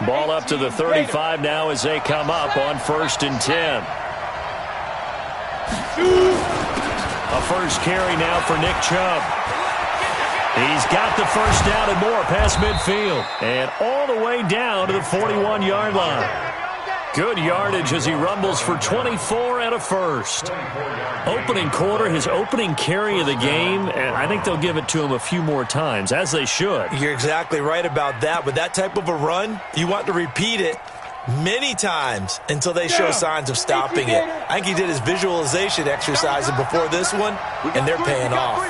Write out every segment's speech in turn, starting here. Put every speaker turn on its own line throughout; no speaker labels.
Ball up to the 35 now as they come up on 1st and 10. A first carry now for Nick Chubb. He's got the first down and more past midfield. And all the way down to the 41-yard line. Good yardage as he rumbles for 24 and a first. Opening quarter, his opening carry of the game, and I think they'll give it to him a few more times, as they should.
You're exactly right about that. With that type of a run, you want to repeat it many times until they show signs of stopping it. I think he did his visualization exercises before this one, and they're paying off.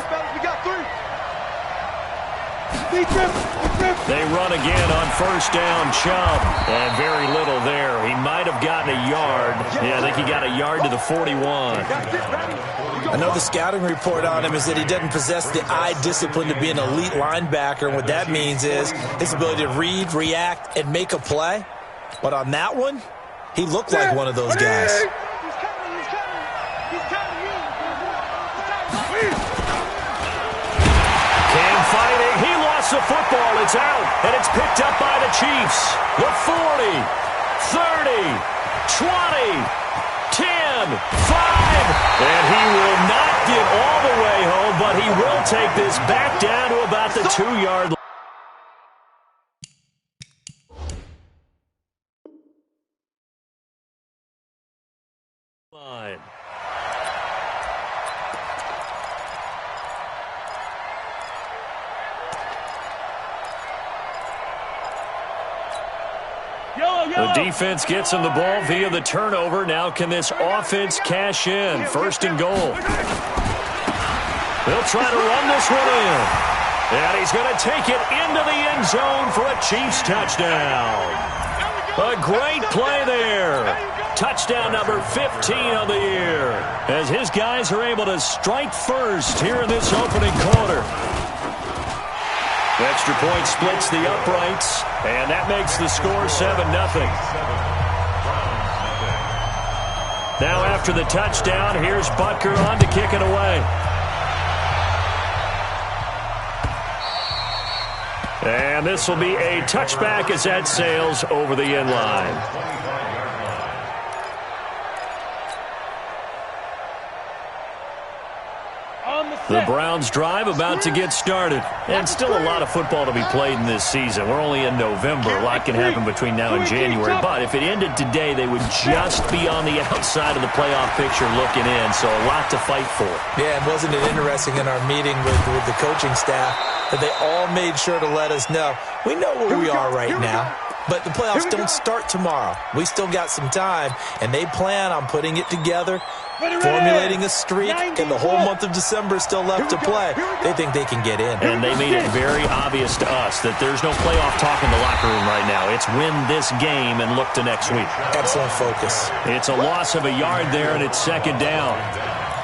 They run again on first down, Chubb. And very little there. He might have gotten a yard. Yeah, I think he got a yard to the 41.
I know the scouting report on him is that he doesn't possess the eye discipline to be an elite linebacker. And what that means is his ability to read, react, and make a play. But on that one, he looked like one of those guys.
The football, it's out, and it's picked up by the Chiefs. The 40, 30, 20, 10, 5. And he will not get all the way home, but he will take this back down to about the 2-yard line. The defense gets him the ball via the turnover. Now can this offense cash in? 1st and goal. They'll try to run this one in. And he's going to take it into the end zone for a Chiefs touchdown. A great play there. Touchdown number 15 of the year. As his guys are able to strike first here in this opening quarter. Extra point splits the uprights, and that makes the score 7-0. Now after the touchdown, here's Butker on to kick it away. And this will be a touchback as that sails over the end line. The Browns drive about to get started. And still a lot of football to be played in this season. We're only in November. A lot can happen between now and January. But if it ended today, they would just be on the outside of the playoff picture looking in. So a lot to fight for.
Yeah, and wasn't it interesting in our meeting with the coaching staff that they all made sure to let us know, we know where we are right now. But the playoffs don't start tomorrow. We still got some time, and they plan on putting it together, formulating a streak, and the whole month of December is still left to play. They think they can get in.
And they made it very obvious to us that there's no playoff talk in the locker room right now. It's win this game and look to next week.
Excellent focus.
It's a loss of a yard there, and it's 2nd down.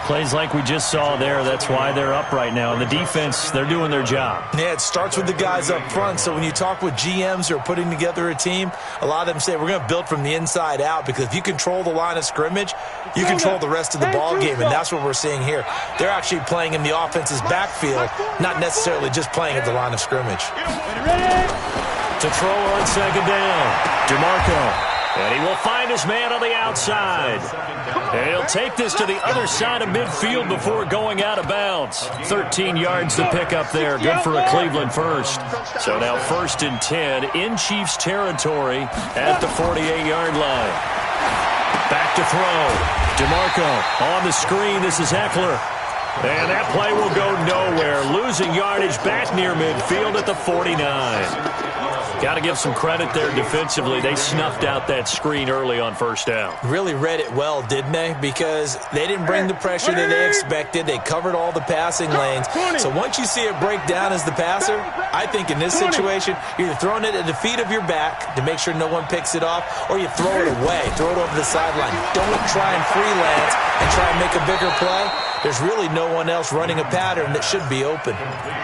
Plays like we just saw there, that's why they're up right now. And the defense, they're doing their job.
Yeah, it starts with the guys up front. So when you talk with GMs who are putting together a team, a lot of them say we're going to build from the inside out, because if you control the line of scrimmage, you control the rest of the ball game, and that's what we're seeing here. They're actually playing in the offense's backfield, not necessarily just playing at the line of scrimmage.
To throw on 2nd down, DeMarco. And he will find his man on the outside. And he'll take this to the other side of midfield before going out of bounds. 13 yards to pick up there. Good for a Cleveland first. So now 1st and 10 in Chiefs territory at the 48-yard line. Back to throw. DeMarco on the screen. This is Eckler. And that play will go nowhere. Losing yardage back near midfield at the 49. Got to give some credit there defensively. They snuffed out that screen early on 1st down.
Really read it well, didn't they? Because they didn't bring the pressure that they expected. They covered all the passing lanes. So once you see it break down as the passer, I think in this situation, you're either throwing it at the feet of your back to make sure no one picks it off, or you throw it away, throw it over the sideline. Don't try and freelance and try and make a bigger play. There's really no one else running a pattern that should be open.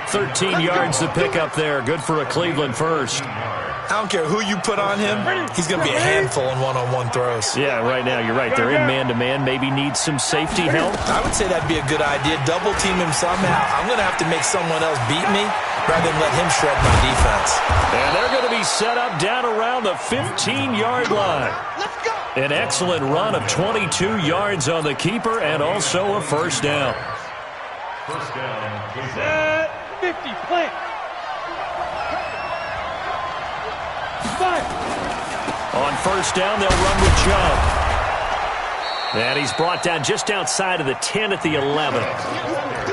13 yards to pick up there. Good for a Cleveland first.
I don't care who you put on him. He's going to be a handful in one-on-one throws.
Yeah, right now, you're right. They're in man-to-man. Maybe needs some safety help.
I would say that'd be a good idea. Double team him somehow. I'm going to have to make someone else beat me. rather than let him shred my defense.
And they're going to be set up down around the 15-yard line. An excellent run of 22 yards on the keeper and also a first down.
First down. 50, plant.
On first down, they'll run with Chubb. And he's brought down just outside of the 10 at the 11.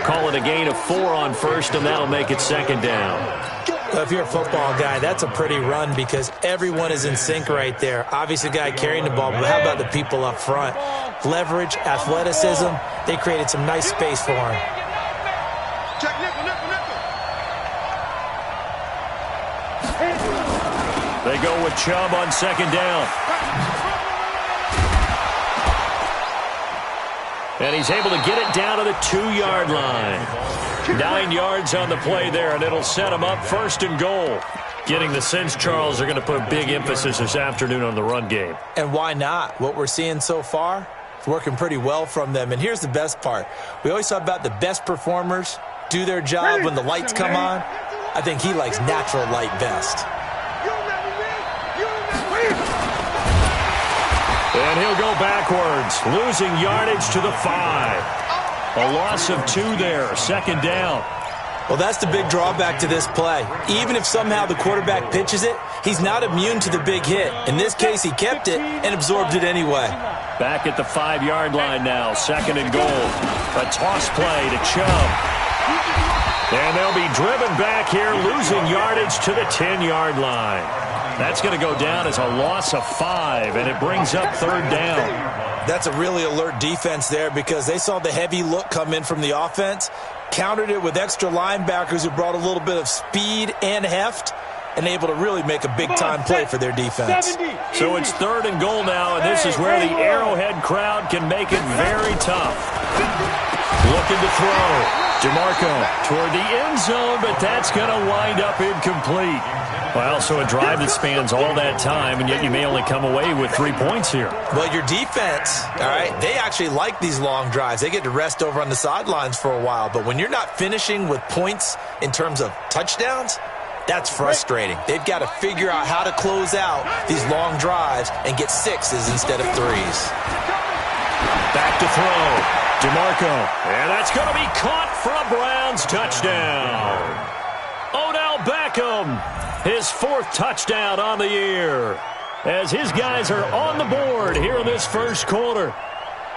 Call it a gain of 4 on first, and that'll make it second down.
Well, if you're a football guy, that's a pretty run because everyone is in sync right there. Obviously, the guy carrying the ball, but how about the people up front? Leverage, athleticism, they created some nice space for him.
They go with Chubb on second down. And he's able to get it down to the 2-yard line. 9 yards on the play there, and it'll set him up first and goal. Getting the sense, Charles, they're going to put big emphasis this afternoon on the run game.
And why not? What we're seeing so far, it's working pretty well from them. And here's the best part. We always talk about the best performers do their job when the lights come on. I think he likes natural light best.
And he'll go backwards, losing yardage to the 5. A loss of 2 there, second down.
Well, that's the big drawback to this play. Even if somehow the quarterback pitches it, he's not immune to the big hit. In this case, he kept it and absorbed it anyway.
Back at the 5-yard line now, second and goal. A toss play to Chubb. And they'll be driven back here, losing yardage to the 10-yard line. That's going to go down as a loss of 5, and it brings up third down.
That's a really alert defense there because they saw the heavy look come in from the offense, countered it with extra linebackers who brought a little bit of speed and heft, and able to really make a big-time play for their defense.
So it's third and goal now, and this is where the Arrowhead crowd can make it very tough. Looking to throw. DeMarco toward the end zone, but that's going to wind up incomplete. Well, so a drive that spans all that time, and yet you may only come away with 3 points here.
Well, your defense, all right, they actually like these long drives. They get to rest over on the sidelines for a while, but when you're not finishing with points in terms of touchdowns, that's frustrating. They've got to figure out how to close out these long drives and get 6s instead of 3s.
Back to throw. DeMarco, and that's going to be caught for a Browns touchdown. Odell Beckham, his 4th touchdown on the year, as his guys are on the board here in this first quarter.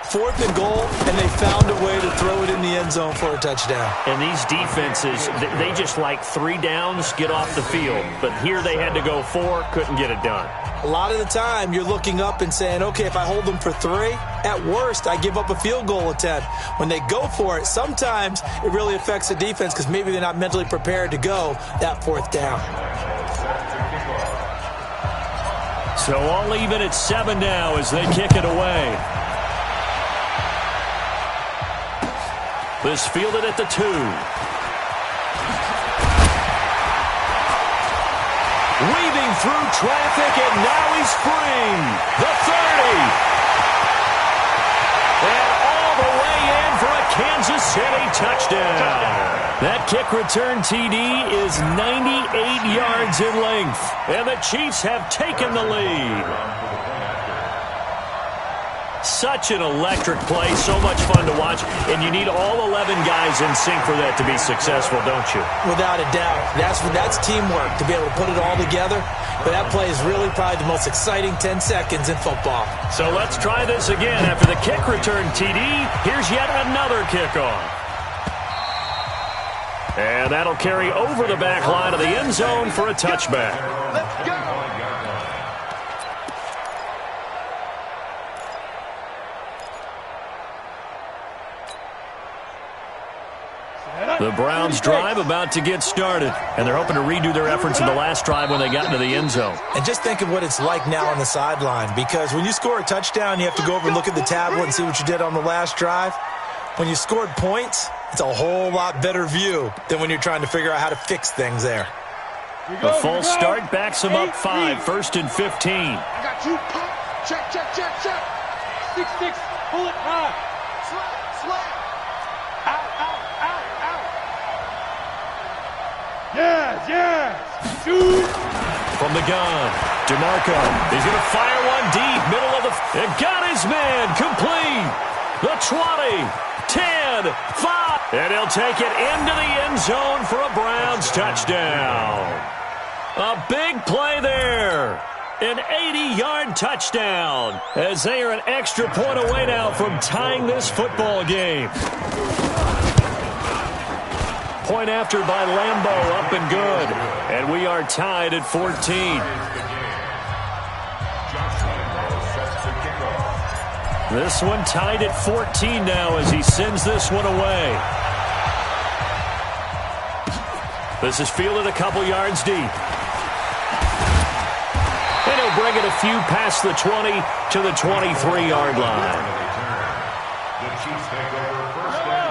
4th and goal, and they found a way to throw it in the end zone for a touchdown.
And these defenses, they just like 3 downs, get off the field. But here they had to go 4, couldn't get it done.
A lot of the time, you're looking up and saying, okay, if I hold them for 3, at worst, I give up a field goal attempt. When they go for it, sometimes it really affects the defense because maybe they're not mentally prepared to go that 4th down.
So all even at 7 now as they kick it away. This fielded at the 2. Weaving through traffic, and now he's free. The 30. And all the way in for a Kansas City touchdown. That kick return TD is 98 yards in length, and the Chiefs have taken the lead. Such an electric play, so much fun to watch, and you need all 11 guys in sync for that to be successful, don't you?
Without a doubt. That's teamwork, to be able to put it all together. But that play is really probably the most exciting 10 seconds in football.
So let's try this again. After the kick return TD, here's yet another kickoff. And that'll carry over the back line of the end zone for a touchback.
Let's go.
The Browns drive about to get started, and they're hoping to redo their efforts in the last drive when they got into the end zone.
And just think of what it's like now on the sideline, because when you score a touchdown, you have to go over and look at the tablet and see what you did on the last drive. When you scored points, it's a whole lot better view than when you're trying to figure out how to fix things there.
A false start backs them up 5, 1st and 15.
I got you. Check, check, check, check. 6-6. Pull it high. Slap, slap. Out, out, out, out. Yeah. Yes! Shoot!
From the gun, DeMarco. He's going to fire one deep, middle of the... It got his man, complete. The 20, 10, 5. And he'll take it into the end zone for a Browns touchdown. A big play there. An 80-yard touchdown as they are an extra point away now from tying this football game. Point after by Lambeau, up and good. And we are tied at 14. This one tied at 14 now as he sends this one away. This is fielded a couple yards deep. And he'll bring it a few past the 20 to the 23-yard line.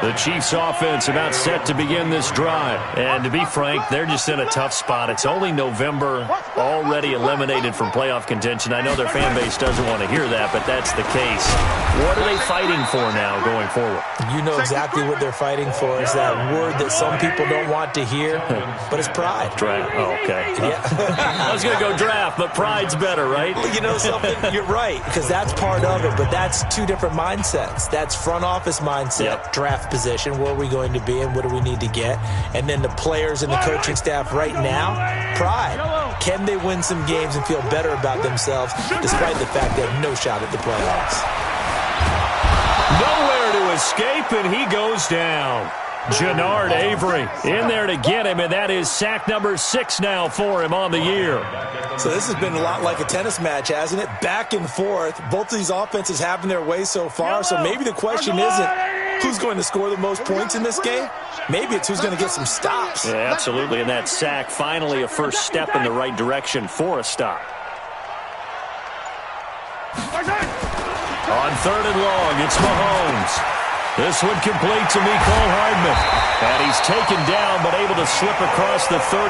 The Chiefs offense about set to begin this drive. And to be frank, they're just in a tough spot. It's only November, already eliminated from playoff contention. I know their fan base doesn't want to hear that, but that's the case. What are they fighting for now going forward?
You know exactly what they're fighting for. Is that word that some people don't want to hear, but it's pride.
Draft. Oh, okay.
Yeah.
I was going to go draft, but pride's better, right?
Well, you know something? You're right, because that's part of it, but that's two different mindsets. That's front office mindset, draft position, where are we going to be and what do we need to get? And then the players and the coaching staff right now, pride. Can they win some games and feel better about themselves despite the fact they have no shot at the playoffs?
Nowhere to escape, and he goes down. Jannard Avery in there to get him, and that is sack number 6 now for him on the year.
So this has been a lot like a tennis match, hasn't it? Back and forth. Both of these offenses having their way so far, so maybe the question isn't who's going to score the most points in this game. Maybe it's who's going to get some stops.
Yeah, absolutely, and that sack finally a first step in the right direction for a stop. On 3rd and long, it's Mahomes. This one complete to Mecole Hardman. And he's taken down, but able to slip across the 35.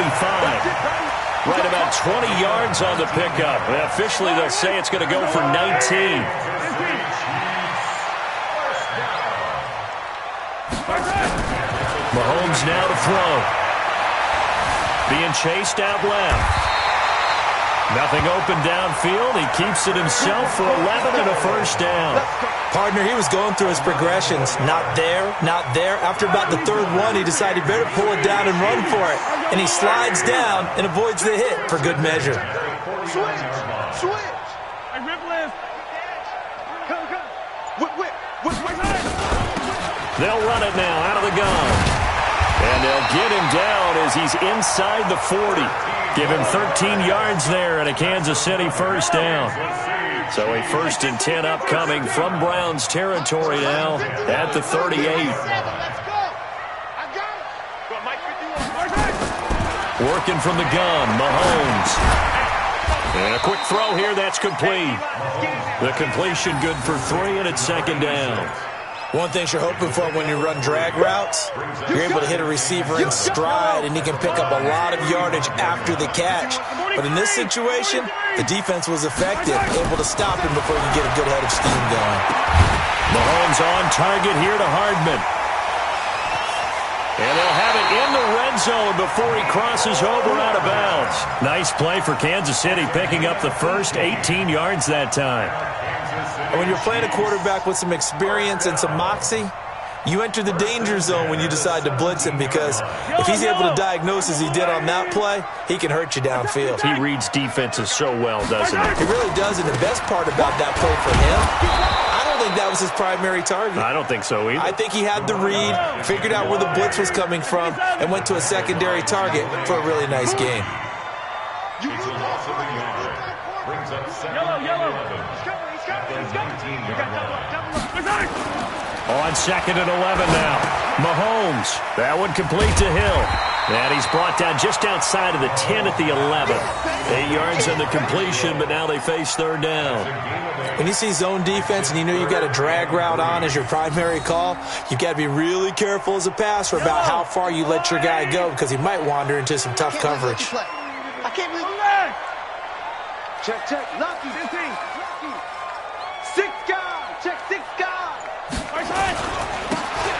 Right about 20 yards on the pickup. And officially, they'll say it's going to go for 19. Mahomes now to throw. Being chased out left. Nothing open downfield. He keeps it himself for 11 and a first down.
Partner, he was going through his progressions. Not there, not there. After about the 3rd one, he decided better pull it down and run for it. And he slides down and avoids the hit for good measure.
Switch. Hey, rip left. Come. Whip.
They'll run it now out of the gun. And they'll get him down as he's inside the 40. Give him 13 yards there and a Kansas City first down. So a 1st and 10 upcoming from Browns territory now at the 38. Working from the gun, Mahomes. And a quick throw here, that's complete. The completion good for 3, and it's 2nd down.
One thing you're hoping for when you run drag routes, you're able to hit a receiver in stride, and he can pick up a lot of yardage after the catch. But in this situation, the defense was effective, able to stop him before you get a good head of steam going.
Mahomes on target here to Hardman. And they'll have it in the red zone before he crosses over out of bounds. Nice play for Kansas City, picking up the first 18 yards that time.
And when you're playing a quarterback with some experience and some moxie, you enter the danger zone when you decide to blitz him, because if he's able to diagnose as he did on that play, he can hurt you downfield.
He reads defenses so well, doesn't he?
He really does, and the best part about that play for him, I don't think that was his primary target.
I don't think so either.
I think he had the read, figured out where the blitz was coming from, and went to a secondary target for a really nice game.
On 2nd and 11 now. Mahomes. That one complete to Hill. And he's brought down just outside of the 10 at the 11. 8 yards on the completion, but now they face 3rd down.
When you see zone defense and you know you've got a drag route on as your primary call, you've got to be really careful as a passer about how far you let your guy go, because he might wander into some tough coverage.
I can't believe Check. Lucky. 6 guys. Check 6 guys.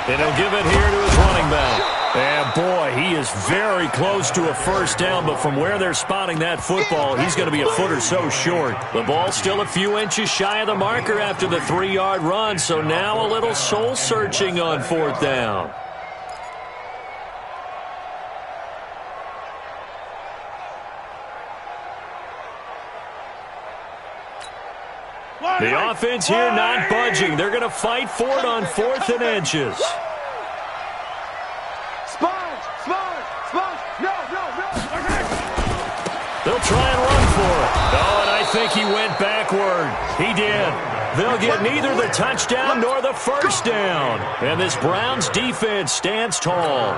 And he'll give it here to his running back. And boy, he is very close to a first down, but from where they're spotting that football, he's going to be a foot or so short. The ball's still a few inches shy of the marker after the 3-yard run, so now a little soul-searching on 4th down. The offense here not budging. They're going to fight for it on 4th and inches. They'll try and run for it. Oh, and I think he went backward. He did. They'll get neither the touchdown nor the first down. And this Browns defense stands tall.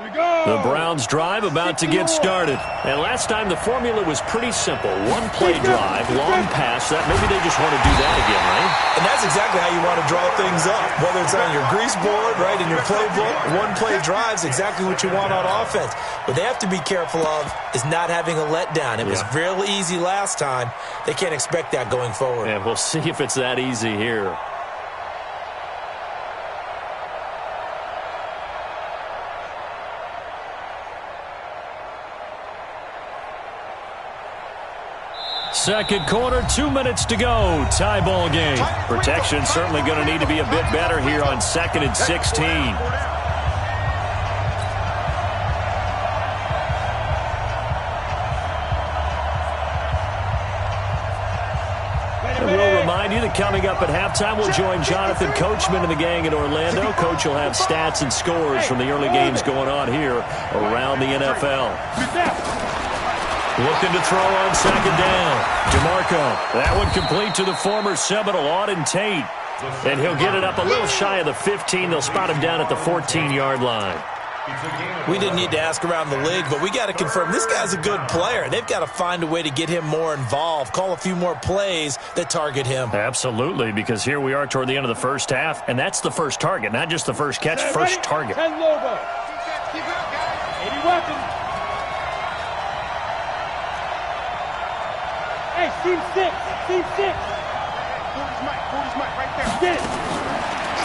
The Browns drive about to get started. And last time the formula was pretty simple. One play drive, long pass. That maybe they just want to do that again, right?
And that's exactly how you want to draw things up. Whether it's on your grease board, right, in your playbook, one play drive is exactly what you want on offense. What they have to be careful of is not having a letdown. It was real easy last time. They can't expect that going forward.
And we'll see if it's that easy here. Second quarter, 2 minutes to go. Tie ball game. Protection certainly going to need to be a bit better here on 2nd and 16. And we'll remind you that coming up at halftime, we'll join Jonathan Coachman and the gang in Orlando. Coach will have stats and scores from the early games going on here around the NFL. Looking to throw on 2nd down. DeMarco. That one complete to the former Seminole, Auden Tate. And he'll get it up a little shy of the 15. They'll spot him down at the 14-yard line.
We didn't need to ask around the league, but we got to confirm this guy's a good player. They've got to find a way to get him more involved, call a few more plays that target him.
Absolutely, because here we are toward the end of the first half, and that's the first target, not just the first catch, first target.
10 logo. 80 weapons. Hey, team 6. Team 6. 40's Mike right there. Get it.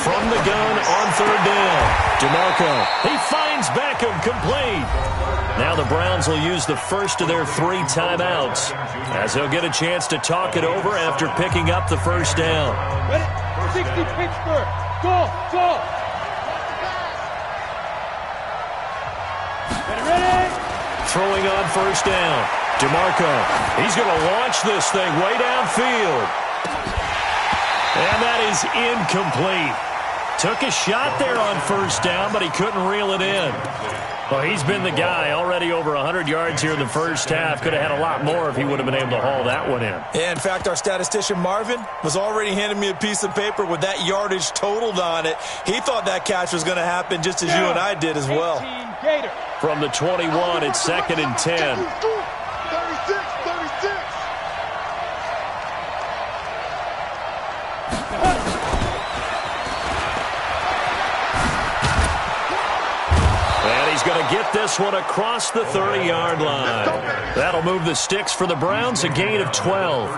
From the gun on 3rd down. DeMarco. He finds Beckham complete. Now the Browns will use the first of their 3 timeouts as they'll get a chance to talk it over after picking up the first down.
Ready? 60 Pittsburgh. Go. Ready?
Throwing on 1st down. DeMarco. He's going to launch this thing way downfield. And that is incomplete. Took a shot there on 1st down, but he couldn't reel it in. Well, he's been the guy already over 100 yards here in the first half. Could have had a lot more if he would have been able to haul that one in.
Yeah, in fact, our statistician Marvin was already handing me a piece of paper with that yardage totaled on it. He thought that catch was going to happen just as you and I did as well.
From the 21, it's 2nd and 10.
36.
And he's going to get this one across the 30-yard line. That'll move the sticks for the Browns, a gain of 12.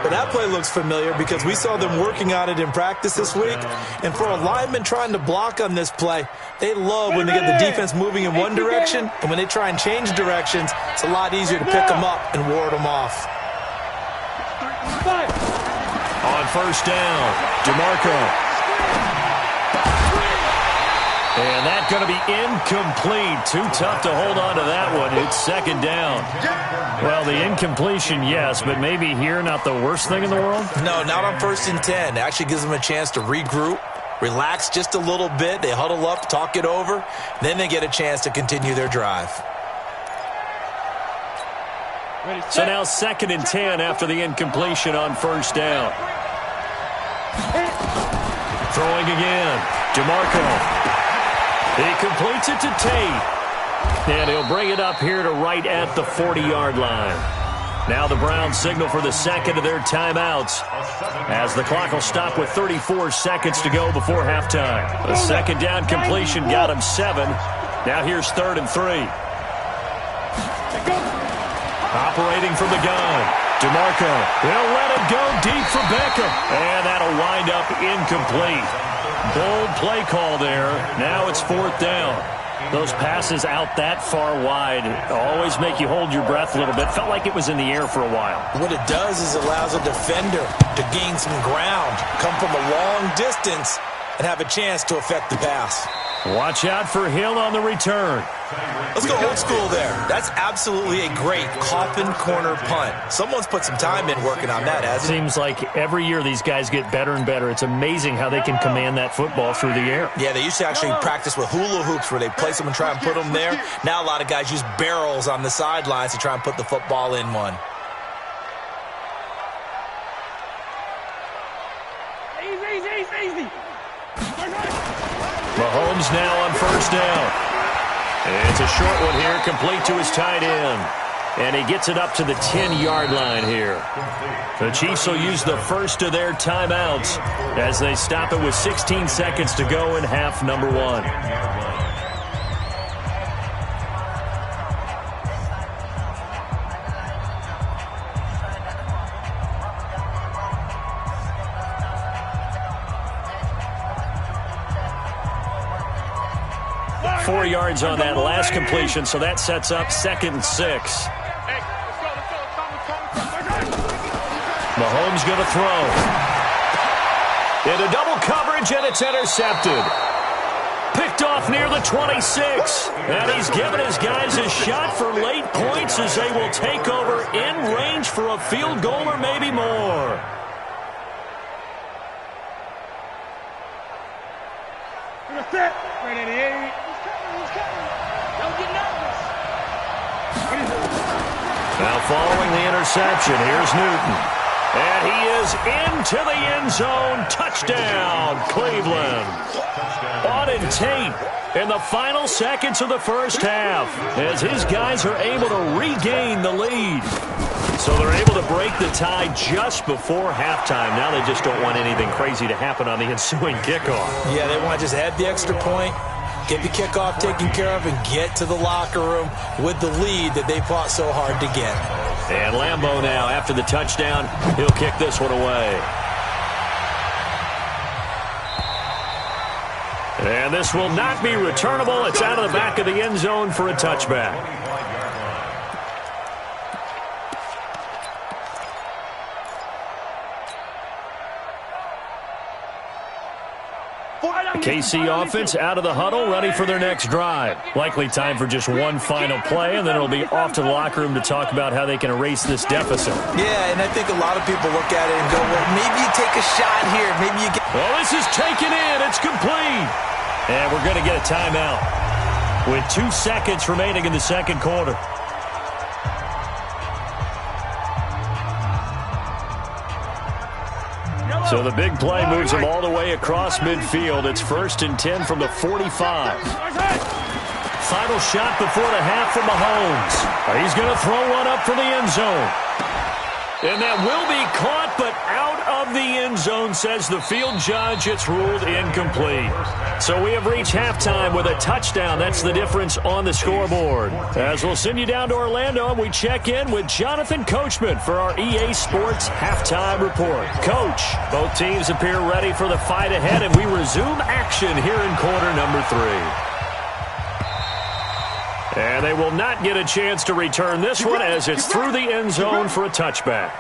But that play looks familiar because we saw them working on it in practice this week. And for a lineman trying to block on this play, they love when they get the defense moving in one direction, and when they try and change directions, it's a lot easier to pick them up and ward them off.
On 1st down, DeMarco. And that's going to be incomplete. Too tough to hold on to that one. It's 2nd down. Well, the incompletion, yes, but maybe here not the worst thing in the world?
No, not on 1st and 10. It actually gives them a chance to regroup, relax just a little bit. They huddle up, talk it over. Then they get a chance to continue their drive.
So now 2nd and 10 after the incompletion on 1st down. Throwing again. DeMarco. He completes it to Tate. And he'll bring it up here to right at the 40-yard line. Now the Browns signal for the second of their timeouts as the clock will stop with 34 seconds to go before halftime. The 2nd down completion got him 7. Now here's 3rd and 3. Operating from the gun. DeMarco, he'll let it go deep for Beckham. And that'll wind up incomplete. Bold play call there. Now it's 4th down. Those passes out that far wide always make you hold your breath a little bit. Felt like it was in the air for a while.
What it does is allows a defender to gain some ground, come from a long distance, and have a chance to affect the pass.
Watch out for Hill on the return.
Let's go old school there. That's absolutely a great coffin corner punt. Someone's put some time in working on that, hasn't it?
Seems like every year these guys get better and better. It's amazing how they can command that football through the air.
Yeah, they used to actually practice with hula hoops where they place them and try and put them there. Now a lot of guys use barrels on the sidelines to try and put the football in one.
Easy.
Mahomes now on 1st down. It's a short one here, complete to his tight end. And he gets it up to the 10-yard line here. The Chiefs will use the first of their timeouts as they stop it with 16 seconds to go in half number 1. Four yards on that last completion, so that sets up 2nd and 6. Mahomes going to throw. Into double coverage, and it's intercepted. Picked off near the 26. And he's given his guys a shot for late points as they will take over in range for a field goal or maybe more. Now following the interception, here's Newton. And he is into the end zone. Touchdown, Cleveland. Auden Tate in the final seconds of the first half as his guys are able to regain the lead. So they're able to break the tie just before halftime. Now they just don't want anything crazy to happen on the ensuing kickoff.
Yeah, they want to just add the extra point, get the kickoff taken care of, and get to the locker room with the lead that they fought so hard to get.
And Lambeau now, after the touchdown, he'll kick this one away. And this will not be returnable. It's out of the back of the end zone for a touchback. KC offense out of the huddle, ready for their next drive. Likely time for just one final play, and then it'll be off to the locker room to talk about how they can erase this deficit.
Yeah, and I think a lot of people look at it and go, well, maybe you take a shot here. Maybe you get...
Well, this is taken in. It's complete. And we're going to get a timeout with 2 seconds remaining in the second quarter. So the big play moves him all the way across midfield. It's 1st and 10 from the 45. Final shot before the half from Mahomes. He's going to throw one up for the end zone. And that will be caught, but out of the end zone, says the field judge. It's ruled incomplete. So we have reached halftime with a touchdown. That's the difference on the scoreboard. As we'll send you down to Orlando, and we check in with Jonathan Coachman for our EA Sports Halftime Report. Coach, both teams appear ready for the fight ahead, and we resume action here in quarter number 3. And they will not get a chance to return this one as it's through the end zone for a touchback.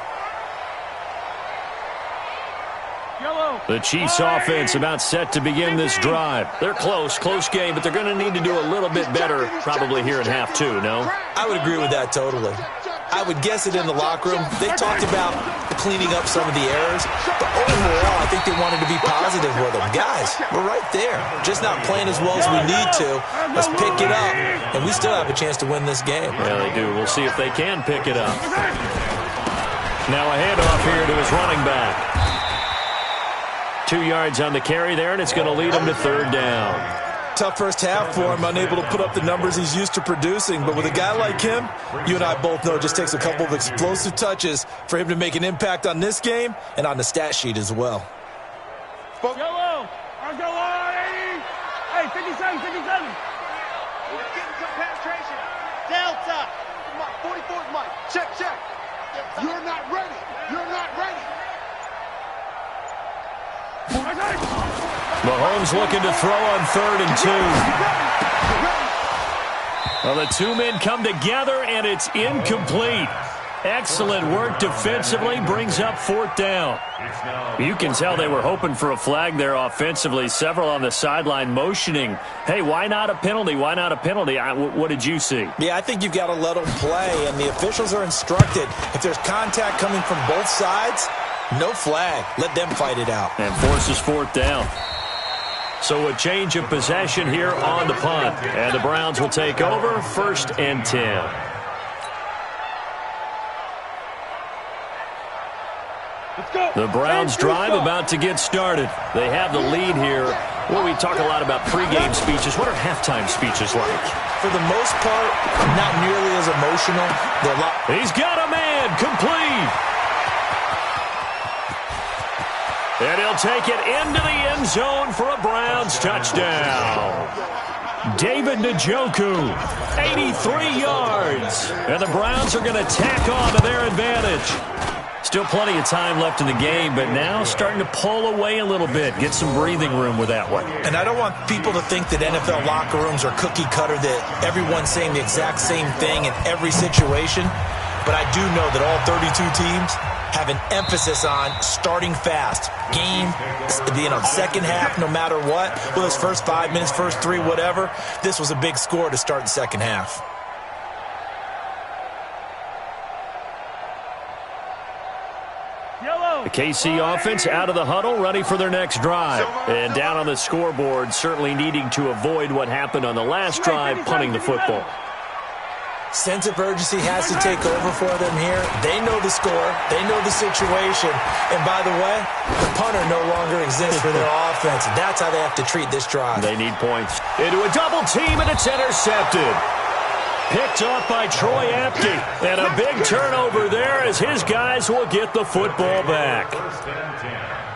The Chiefs offense about set to begin this drive. They're close game, but they're going to need to do a little bit better probably here in half 2, no?
I would agree with that totally. I would guess it in the locker room. They talked about cleaning up some of the errors, but overall, I think they wanted to be positive with them. Guys, we're right there. Just not playing as well as we need to. Let's pick it up, and we still have a chance to win this game.
Yeah, they do. We'll see if they can pick it up. Now a handoff here to his running back. 2 yards on the carry there, and it's going to lead him to 3rd down.
Tough first half for him, unable to put up the numbers he's used to producing. But with a guy like him, you and I both know it just takes a couple of explosive touches for him to make an impact on this game and on the stat sheet as well.
Yellow! Hey, 57. We're getting some penetration. Delta! 44's Mike. Check. You're not ready. You're not ready.
Mahomes looking to throw on 3rd and 2. Well, the two men come together, and it's incomplete. Excellent work defensively, brings up 4th down. You can tell they were hoping for a flag there offensively. Several on the sideline motioning, hey, why not a penalty? Why not a penalty? What did you see?
Yeah, I think you've got to let them play, and the officials are instructed. If there's contact coming from both sides, no flag. Let them fight it out.
And forces 4th down. So a change of possession here on the punt. And the Browns will take over 1st and 10. The Browns drive about to get started. They have the lead here. Well, we talk a lot about pregame speeches. What are halftime speeches like?
For the most part, not nearly as emotional.
He's got a man, complete. And he'll take it into the end zone for a Browns touchdown. David Njoku, 83 yards. And the Browns are going to tack on to their advantage. Still plenty of time left in the game, but now starting to pull away a little bit. Get some breathing room with that one.
And I don't want people to think that NFL locker rooms are cookie cutter, that everyone's saying the exact same thing in every situation. But I do know that all 32 teams have an emphasis on starting fast. Game, second half, no matter what. Well, it's first 5 minutes, first 3, whatever. This was a big score to start the second half.
The KC offense out of the huddle, ready for their next drive. And down on the scoreboard, certainly needing to avoid what happened on the last drive, punting the football.
Sense of urgency has to take over for them here. They know the score. They know the situation. And by the way, the punter no longer exists for their offense. That's how they have to treat this drive.
They need points. Into a double team, and it's intercepted. Picked off by Troy Apke. And a big turnover there as his guys will get the football back.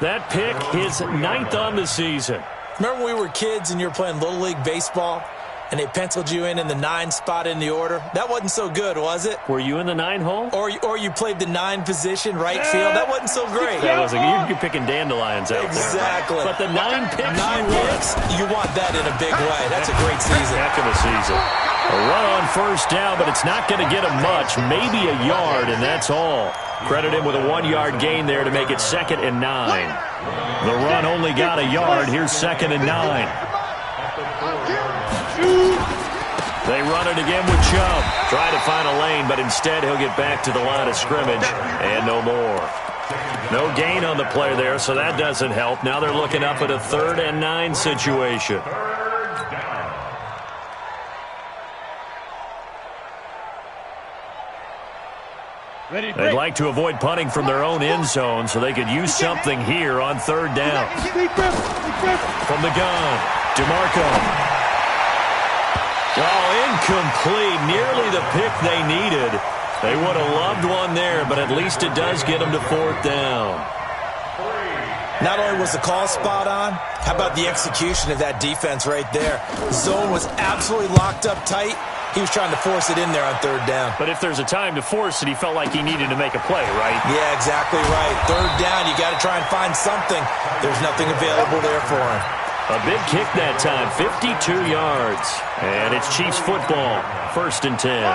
That pick, his 9th on the season.
Remember when we were kids and you were playing Little League Baseball and they penciled you in the 9 spot in the order? That wasn't so good, was it?
Were you in the 9 hole?
Or you played the 9 position, right field? That wasn't so great.
That was you're picking dandelions out
exactly.
there. But the 9 picks,
you want that in a big way. That's a great season.
Heck of a season. A run on first down, but it's not going to get him much. Maybe a yard, and that's all. Credit him with a 1-yard gain there to make it 2nd and 9. The run only got a yard. Here's 2nd and 9. They run it again with Chubb. Try to find a lane, but instead he'll get back to the line of scrimmage, and no more. No gain on the play there, so that doesn't help. Now they're looking up at a 3rd and 9 situation. They'd like to avoid punting from their own end zone so they could use something here on 3rd down. From the gun, DeMarco. Oh, incomplete. Nearly the pick they needed. They would have loved one there, but at least it does get them to 4th down.
Not only was the call spot on, how about the execution of that defense right there? Zone was absolutely locked up tight. He was trying to force it in there on 3rd down.
But if there's a time to force it, he felt like he needed to make a play, right?
Yeah, exactly right. 3rd down, you got to try and find something. There's nothing available there for him.
A big kick that time, 52 yards. And it's Chiefs football, 1st and 10.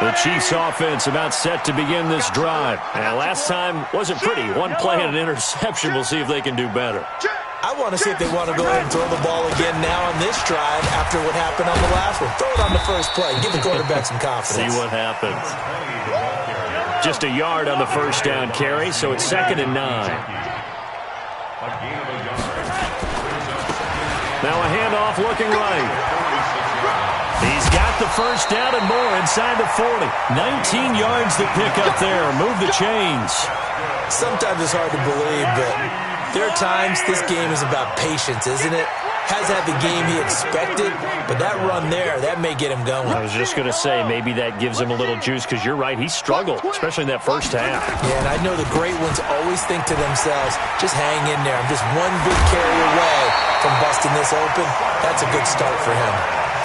The Chiefs offense about set to begin this drive. And last time wasn't pretty. One play and an interception. We'll see if they can do better.
I want to see if they want to go ahead and throw the ball again now on this drive after what happened on the last one. Throw it on the first play. Give the quarterback some confidence.
See what happens. Just a yard on the first down carry, so it's 2nd and 9. Now a handoff looking right. He's got the first down and more inside the 40. 19 yards to pick up there. Move the chains.
Sometimes it's hard to believe, but there are times this game is about patience, isn't it? Has had the game he expected, but that run there, that may get him going.
I was just going to say, maybe that gives him a little juice, because you're right, he struggled, especially in that first half.
Yeah, and I know the great ones always think to themselves, just hang in there. I'm just one big carry away from busting this open. That's a good start for him.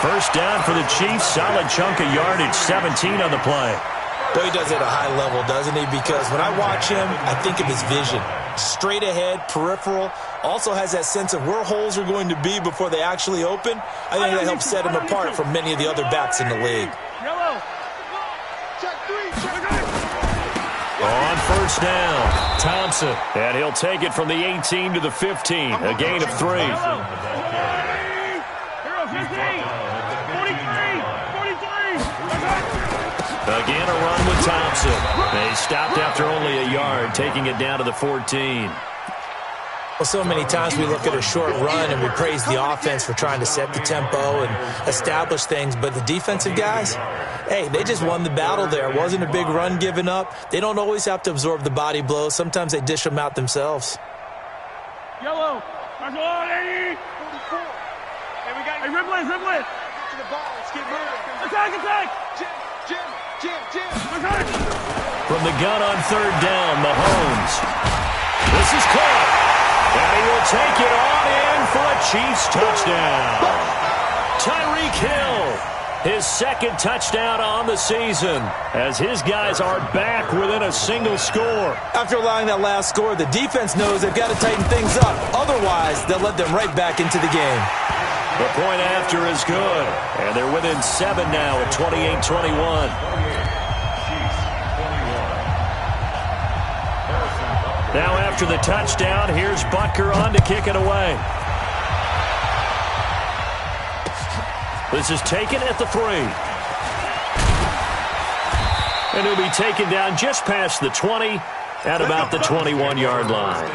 First down for the Chiefs, solid chunk of yardage, 17 on the play.
Boy, he does it at a high level, doesn't he? Because when I watch him, I think of his vision. Straight ahead, peripheral. Also has that sense of where holes are going to be before they actually open. I think that helps set him apart from many of the other backs in the league.
On first down, Thompson. And he'll take it from the 18 to the 15. A gain of 3. Again, a run with Thompson. They stopped after only a yard, taking it down to the 14.
Well, so many times we look at a short run and we praise the offense for trying to set the tempo and establish things, but the defensive guys, hey, they just won the battle there. It wasn't a big run given up. They don't always have to absorb the body blows. Sometimes they dish them out themselves.
Yellow. Hey, we got Riblin. Get to the ball. Let's get moving. Attack. Jim.
From the gun on third down, Mahomes. This is caught. And he will take it on in for a Chiefs touchdown. Tyreek Hill, his second touchdown on the season, as his guys are back within a single score.
After allowing that last score, the defense knows they've got to tighten things up. Otherwise, they'll let them right back into the game.
The point after is good, and they're within 7 now at 28-21. Now after the touchdown, here's Butker on to kick it away. This is taken at the 3. And he'll be taken down just past the 20 at about the 21-yard line.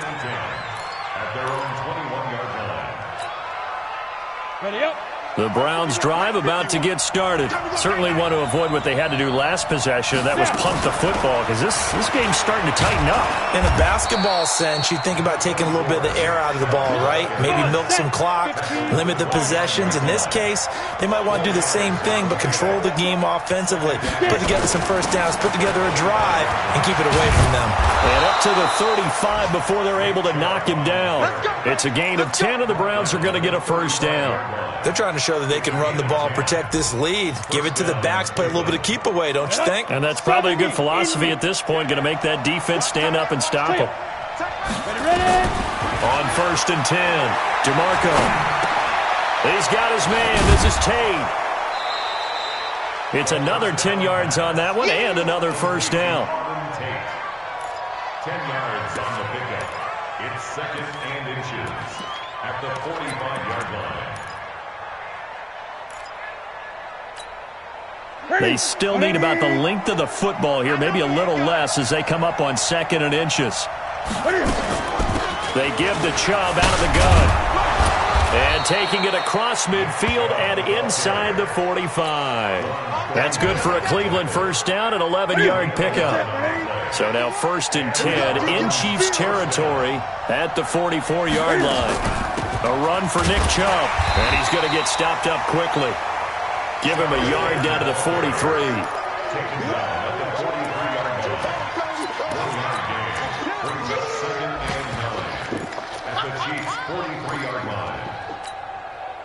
Ready up.
The Browns drive about to get started. Certainly want to avoid what they had to do last possession, and that was punt the football, because this game's starting to tighten up.
In a basketball sense, you think about taking a little bit of the air out of the ball, right? Maybe milk some clock, limit the possessions. In this case, they might want to do the same thing, but control the game offensively. Put together some first downs, put together a drive, and keep it away from them.
And up to the 35 before they're able to knock him down. It's a gain of 10, and the Browns are going to get a first down.
They're trying to show that they can run the ball, protect this lead. Give it to the backs, play a little bit of keep away, don't you think?
And that's probably a good philosophy at this point, going to make that defense stand up and stop them.
Ready.
On first and 10, DeMarco. He's got his man. This is Tate. It's another 10 yards on that one and another first down.
10 yards on the pickup. It's second and inches at the 45-yard line.
They still need about the length of the football here, maybe a little less as they come up on second and inches. They give the Chubb out of the gun. And taking it across midfield and inside the 45. That's good for a Cleveland first down, an 11-yard pickup. So now first and 10 in Chiefs territory at the 44-yard line. A run for Nick Chubb, and he's going to get stopped up quickly. Give him a yard down to the 43.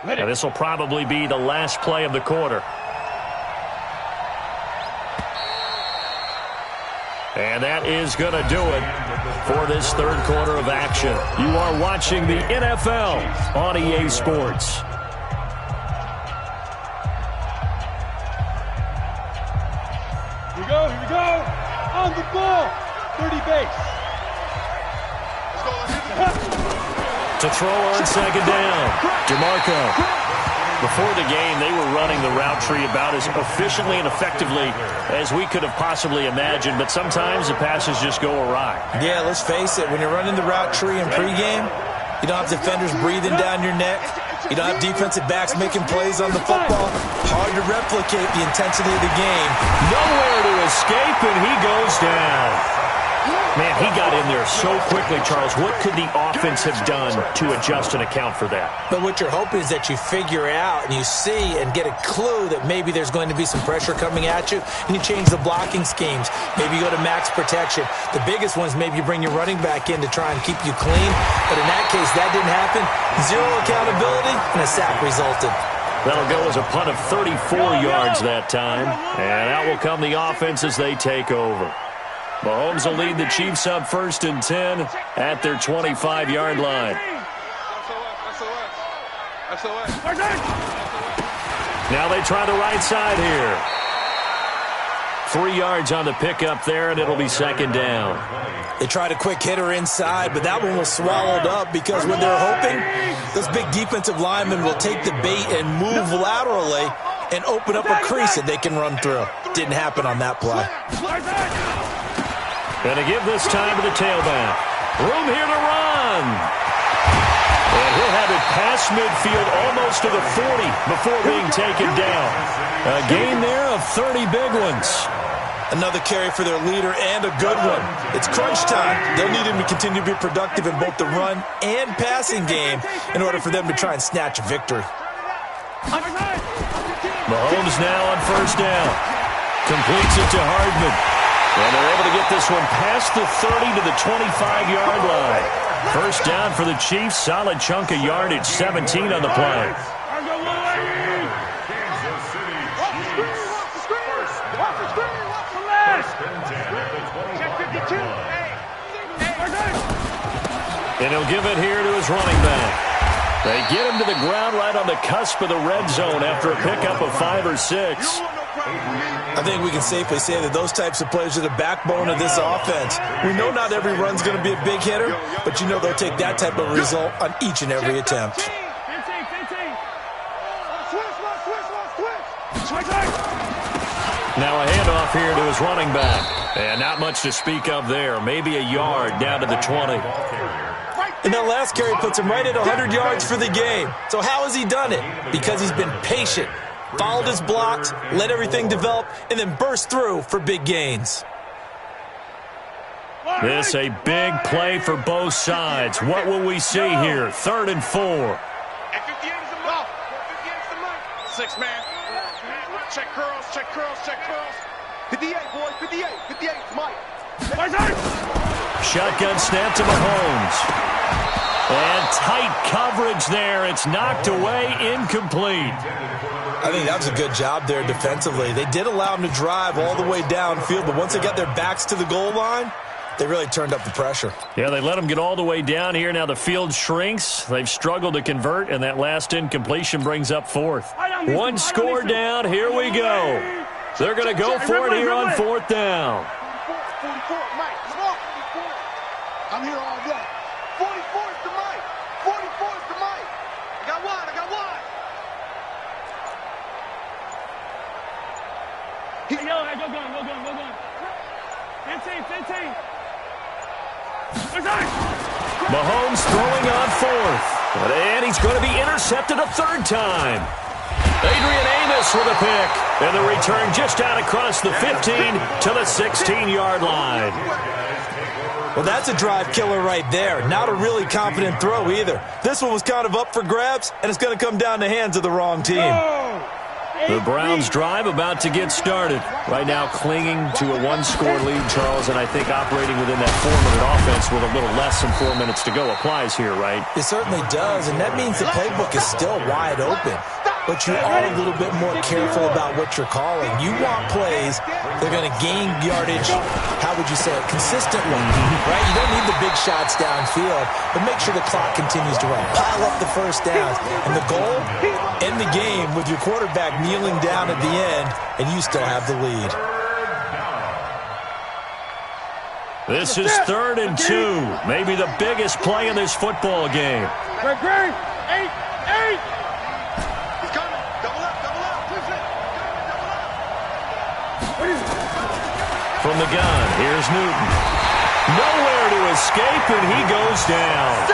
And this will probably be the last play of the quarter. And that is going to do it for this third quarter of action. You are watching the NFL on EA Sports.
Here we go. On the ball. 30 base.
To throw on second down, DeMarco. Before the game, they were running the route tree about as efficiently and effectively as we could have possibly imagined, but sometimes the passes just go awry.
Yeah, let's face it. When you're running the route tree in pregame, you don't have defenders breathing down your neck. You don't have defensive backs making plays on the football. Hard to replicate the intensity of the game.
Nowhere to escape, and he goes down. Man, he got in there so quickly, Charles. What could the offense have done to adjust and account for that?
But what you're hoping is that you figure out and you see and get a clue that maybe there's going to be some pressure coming at you, and you change the blocking schemes. Maybe you go to max protection. The biggest one is maybe you bring your running back in to try and keep you clean. But in that case, that didn't happen. Zero accountability, and a sack resulted.
That'll go as a punt of 34 yards that time. And out will come the offense as they take over. Mahomes will lead the Chiefs up 1st and 10 at their 25-yard line. Now they try the right side here. 3 yards on the pickup there, and it'll be 2nd down.
They tried a quick hitter inside, but that one was swallowed up because when they're hoping, those big defensive linemen will take the bait and move laterally and open up a crease that they can run through. Didn't happen on that play.
Going to give this time to the tailback. Room here to run. And he'll have it past midfield almost to the 40 before being taken down. A gain there of 30 big ones.
Another carry for their leader and a good one. It's crunch time. They'll need him to continue to be productive in both the run and passing game in order for them to try and snatch a victory.
Mahomes now on 1st down. Completes it to Hardman. And they're able to get this one past the 30 to the 25-yard line. 1st down for the Chiefs. Solid chunk of yardage. 17 on the play. And he'll give it here to his running back. They get him to the ground right on the cusp of the red zone after a pickup of 5 or 6.
I think we can safely say that those types of plays are the backbone of this offense. We know not every run's going to be a big hitter, but you know they'll take that type of result on each and every attempt.
Now a handoff here to his running back. And not much to speak of there. Maybe a yard down to the 20.
And that last carry puts him right at 100 yards for the game. So how has he done it? Because he's been patient, followed his blocks, let everything develop, and then burst through for big gains.
This a big play for both sides. What will we see here? 3rd and 4.
6 man. Check curls, check curls, check curls. 58, boy, 58, 58, Mike.
Shotgun snap to Mahomes. And tight coverage there. It's knocked away, incomplete.
I think that was a good job there defensively. They did allow him to drive all the way downfield, but once they got their backs to the goal line, they really turned up the pressure.
Yeah, they let them get all the way down here. Now the field shrinks. They've struggled to convert, and that last incompletion brings up 4th. 1 score down. Here we go. They're going to go for it here on 4th down.
44, Mike, come on. 44. I'm here all day. 44 is the Mike. 44 is the Mike. I got one, I got one. Go gun. 15.
Mahomes throwing on 4th. And he's going to be intercepted a 3rd time. Adrian Amos with a pick. And the return just out across the 15 to the 16-yard line.
Well, that's a drive killer right there. Not a really confident throw either. This one was kind of up for grabs, and it's going to come down the hands of the wrong team.
The Browns drive about to get started. Right now clinging to a 1-score lead, Charles, and I think operating within that 4-minute offense with a little less than 4 minutes to go applies here, right?
It certainly does, and that means the playbook is still wide open. But you are a little bit more careful about what you're calling. You want plays that are going to gain yardage, how would you say it, consistently, right? You don't need the big shots downfield, but make sure the clock continues to run. Pile up the 1st downs. And the goal, end the game with your quarterback kneeling down at the end, and you still have the lead.
This is 3rd and 2. Maybe the biggest play in this football game.
Great. 8.
From the gun, here's Newton. Nowhere to escape, and he goes down.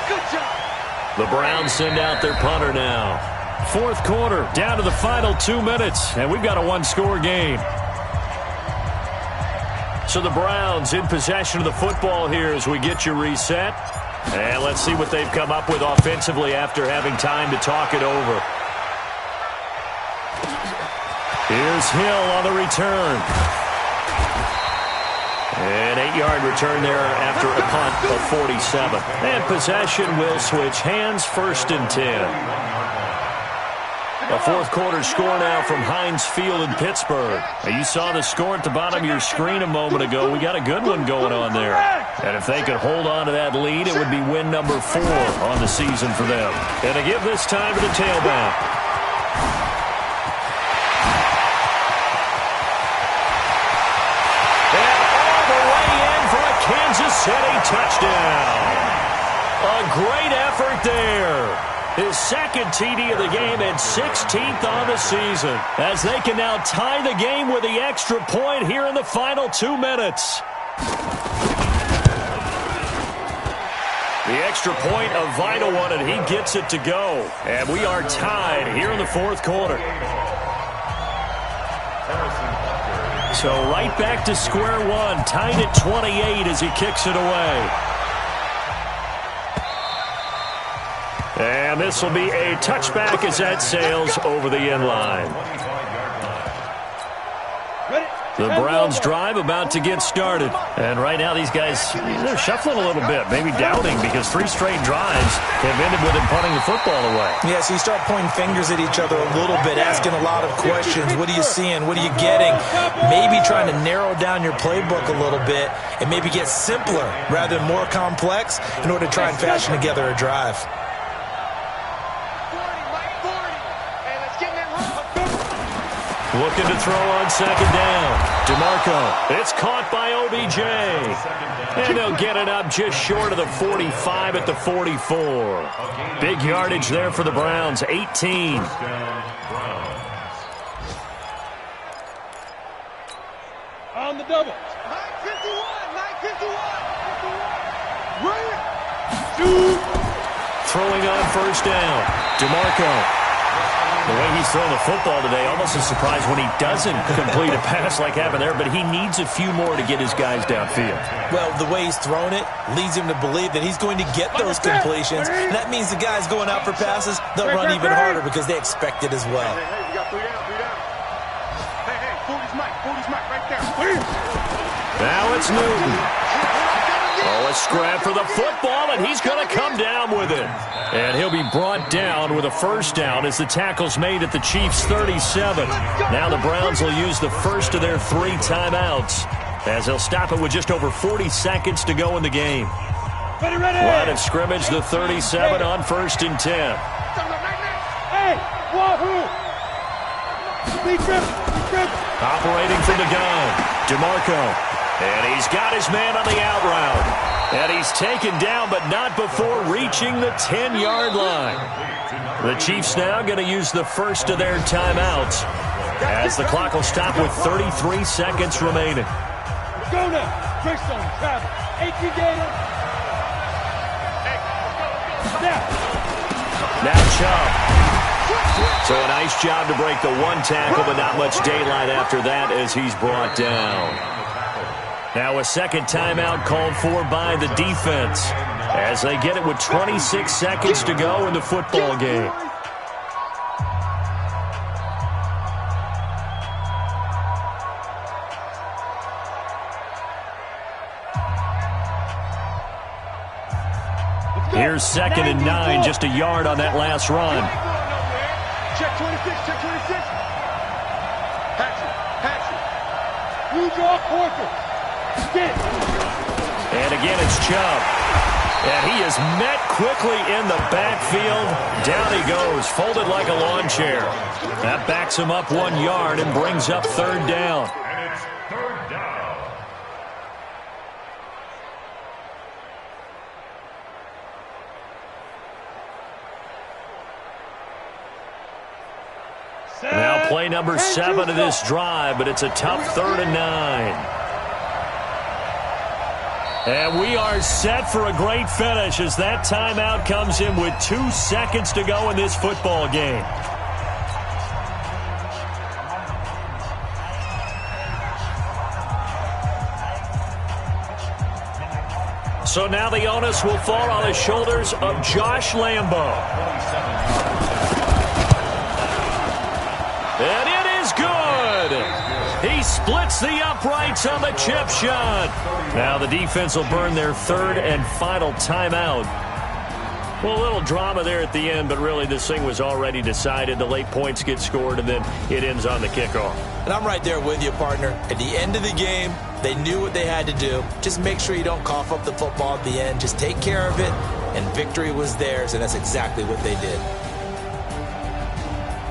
Good job.
The Browns send out their punter now. 4th quarter, down to the final 2 minutes, and we've got a 1-score game. So the Browns in possession of the football here as we get you reset. And let's see what they've come up with offensively after having time to talk it over. Here's Hill on the return. And 8-yard return there after a punt of 47. And possession will switch hands, 1st and 10. A fourth quarter score now from Heinz Field in Pittsburgh. Now, you saw the score at the bottom of your screen a moment ago. We got a good one going on there. And if they could hold on to that lead, it would be win number 4 on the season for them. And to give this time to the tailback. And all the way in for a Kansas City touchdown. A great effort there. His second TD of the game and 16th on the season, as they can now tie the game with the extra point here in the final 2 minutes. The extra point, a vital one, and he gets it to go. And we are tied here in the fourth quarter. So right back to square one, tied at 28 as he kicks it away. And this will be a touchback as that sails over the end line. The Browns drive about to get started. And right now these guys, they're shuffling a little bit, maybe doubting, because 3 straight drives have ended with him punting the football away.
Yeah, so you start pointing fingers at each other a little bit, asking a lot of questions. What are you seeing? What are you getting? Maybe trying to narrow down your playbook a little bit and maybe get simpler rather than more complex in order to try and fashion together a drive.
Looking to throw on 2nd down. DeMarco. It's caught by OBJ. And they'll get it up just short of the 45 at the 44. Big yardage there for the Browns, 18.
On the double. 951.
Throwing on 1st down. DeMarco. The way he's throwing the football today, almost a surprise when he doesn't complete a pass like happened there, but he needs a few more to get his guys downfield.
Well, the way he's thrown it leads him to believe that he's going to get those completions, and that means the guys going out for passes, they'll run even harder because they expect it as well.
Hey, we got 3 down, 3 down. Hey, 40's Mike right there.
Now it's Newton. Oh, a scrap for the football, and he's going to come down with it. And he'll be brought down with a 1st down as the tackle's made at the Chiefs' 37. Now the Browns will use the first of their 3 timeouts as they'll stop it with just over 40 seconds to go in the game. Line of scrimmage, the 37 on 1st and 10.
Hey, wahoo!
Operating from the gun, DeMarco. And he's got his man on the out route. And he's taken down, but not before reaching the 10-yard line. The Chiefs now going to use the first of their timeouts as the clock will stop with 33 seconds remaining.
Go now. Trickstone, Travis, A.T. Gator.
Now Chubb. So a nice job to break the 1 tackle, but not much daylight after that as he's brought down. Now a 2nd timeout called for by the defense as they get it with 26 seconds to go in the football game. Here's 2nd and 9, just a yard on that last run.
Check 26, check 26. Patrick. You draw quarter.
And again, it's Chubb. And he is met quickly in the backfield. Down he goes, folded like a lawn chair. That backs him up 1 yard and brings up 3rd down.
And it's 3rd down.
Now play number 7 of this drive, but it's a tough 3rd and 9. And we are set for a great finish as that timeout comes in with 2 seconds to go in this football game. So now the onus will fall on the shoulders of Josh Lambo. And it is good. He splits the uprights on the chip shot. Now the defense will burn their third and final timeout. Well, a little drama there at the end, but really this thing was already decided. The late points get scored, and then it ends on the kickoff.
And I'm right there with you, partner. At the end of the game, they knew what they had to do. Just make sure you don't cough up the football at the end. Just take care of it, and victory was theirs, and that's exactly what they did.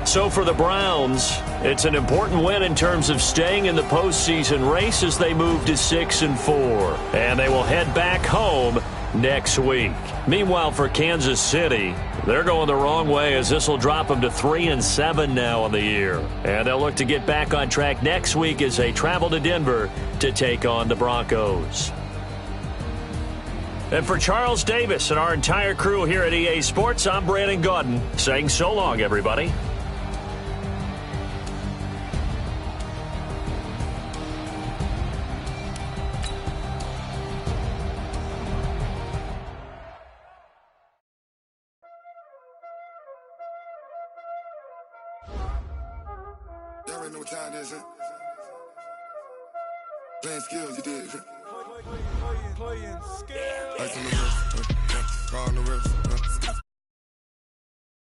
So for the Browns, it's an important win in terms of staying in the postseason race as they move to 6-4. And they will head back home next week. Meanwhile, for Kansas City, they're going the wrong way as this will drop them to 3-7 now on the year. And they'll look to get back on track next week as they travel to Denver to take on the Broncos. And for Charles Davis and our entire crew here at EA Sports, I'm Brandon Gaudin saying so long, everybody.
Y'all already know what time it is, huh? Playing skills, you did. Playing skills. Ice on the wrist, car on the wrist,